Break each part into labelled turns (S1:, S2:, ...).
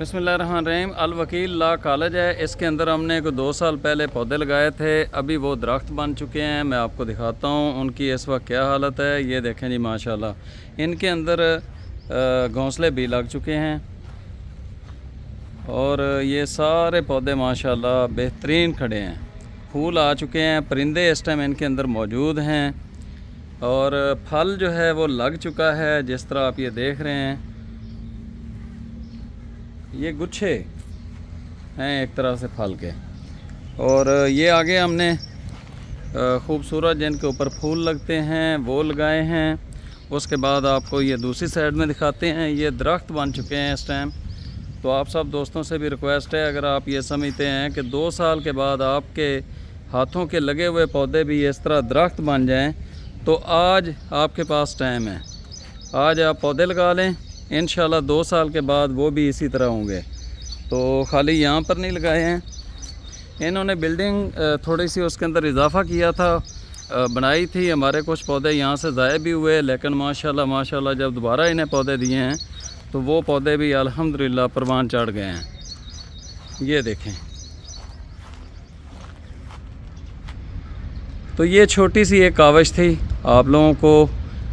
S1: बिस्मिल्लाहिर्रहमानिर्रहीम। अल वकील ला कॉलेज है, इसके अंदर हमने 2 साल पहले पौधे लगाए थे। अभी वो दरख्त बन चुके हैं। मैं आपको दिखाता हूँ उनकी इस वक्त क्या हालत है। ये देखें जी, माशाल्लाह इनके अंदर घोंसले भी लग चुके हैं और ये सारे पौधे माशाल्लाह बेहतरीन खड़े हैं। फूल आ चुके हैं, परिंदे इस टाइम इनके अंदर मौजूद हैं और फल जो है वो लग चुका है। जिस तरह आप ये देख रहे हैं, ये गुच्छे हैं एक तरह से फल के। और ये आगे हमने खूबसूरत जिनके ऊपर फूल लगते हैं वो लगाए हैं। उसके बाद आपको ये दूसरी साइड में दिखाते हैं। ये दरख्त बन चुके हैं इस टाइम। तो आप सब दोस्तों से भी रिक्वेस्ट है, अगर आप ये समझते हैं कि 2 साल के बाद आपके हाथों के लगे हुए पौधे भी इस तरह दरख्त बन जाएं, तो आज आपके पास टाइम है। आज आप पौधे लगा लें, इंशाल्लाह 2 साल के बाद वो भी इसी तरह होंगे। तो खाली यहाँ पर नहीं लगाए हैं, इन्होंने बिल्डिंग थोड़ी सी उसके अंदर इजाफ़ा किया था, बनाई थी। हमारे कुछ पौधे यहाँ से ज़ाया भी हुए, लेकिन माशाल्लाह जब दोबारा इन्हें पौधे दिए हैं तो वो पौधे भी अल्हम्दुलिल्लाह परवान चढ़ गए हैं। ये देखें, तो ये छोटी सी एक काविश थी। आप लोगों को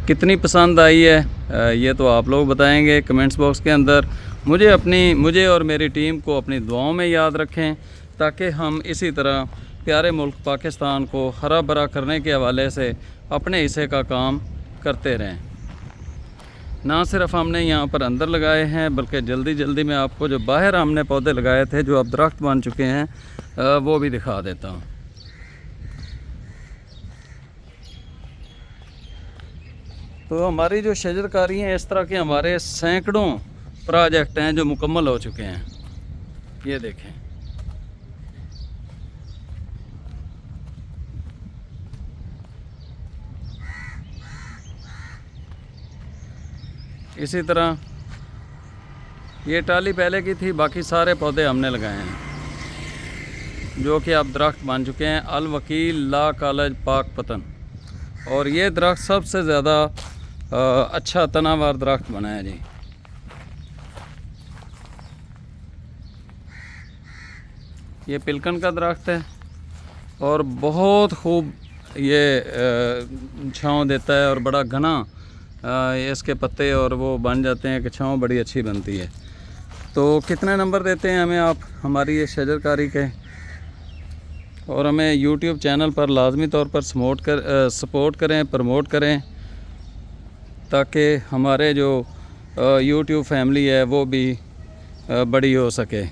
S1: कितनी पसंद आई है ये तो आप लोग बताएंगे कमेंट्स बॉक्स के अंदर। मुझे और मेरी टीम को अपनी दुआओं में याद रखें, ताकि हम इसी तरह प्यारे मुल्क पाकिस्तान को हरा भरा करने के हवाले से अपने हिस्से का काम करते रहें। ना सिर्फ हमने यहाँ पर अंदर लगाए हैं, बल्कि जल्दी में आपको जो बाहर हमने पौधे लगाए थे जो अब दरख्त बन चुके हैं वो भी दिखा देता हूँ। तो हमारी जो शजरकारी हैं, इस तरह के हमारे सैकड़ों प्रोजेक्ट हैं जो मुकम्मल हो चुके हैं। ये देखें, इसी तरह ये टाली पहले की थी, बाकी सारे पौधे हमने लगाए हैं जो कि अब दरख्त बन चुके हैं। अल वकील ला कॉलेज पाकपतन। और ये दरख्त सबसे ज़्यादा अच्छा तनावर दरख्त बना है जी। ये पिलकन का दरख्त है और बहुत खूब ये छाँव देता है और बड़ा घना इसके पत्ते और वो बन जाते हैं कि छाँव बड़ी अच्छी बनती है। तो कितने नंबर देते हैं हमें आप हमारी ये शजरकारी के? और हमें YouTube चैनल पर लाजमी तौर पर सपोर्ट करें, प्रमोट करें, ताकि हमारे जो YouTube फैमिली है वो भी बड़ी हो सके।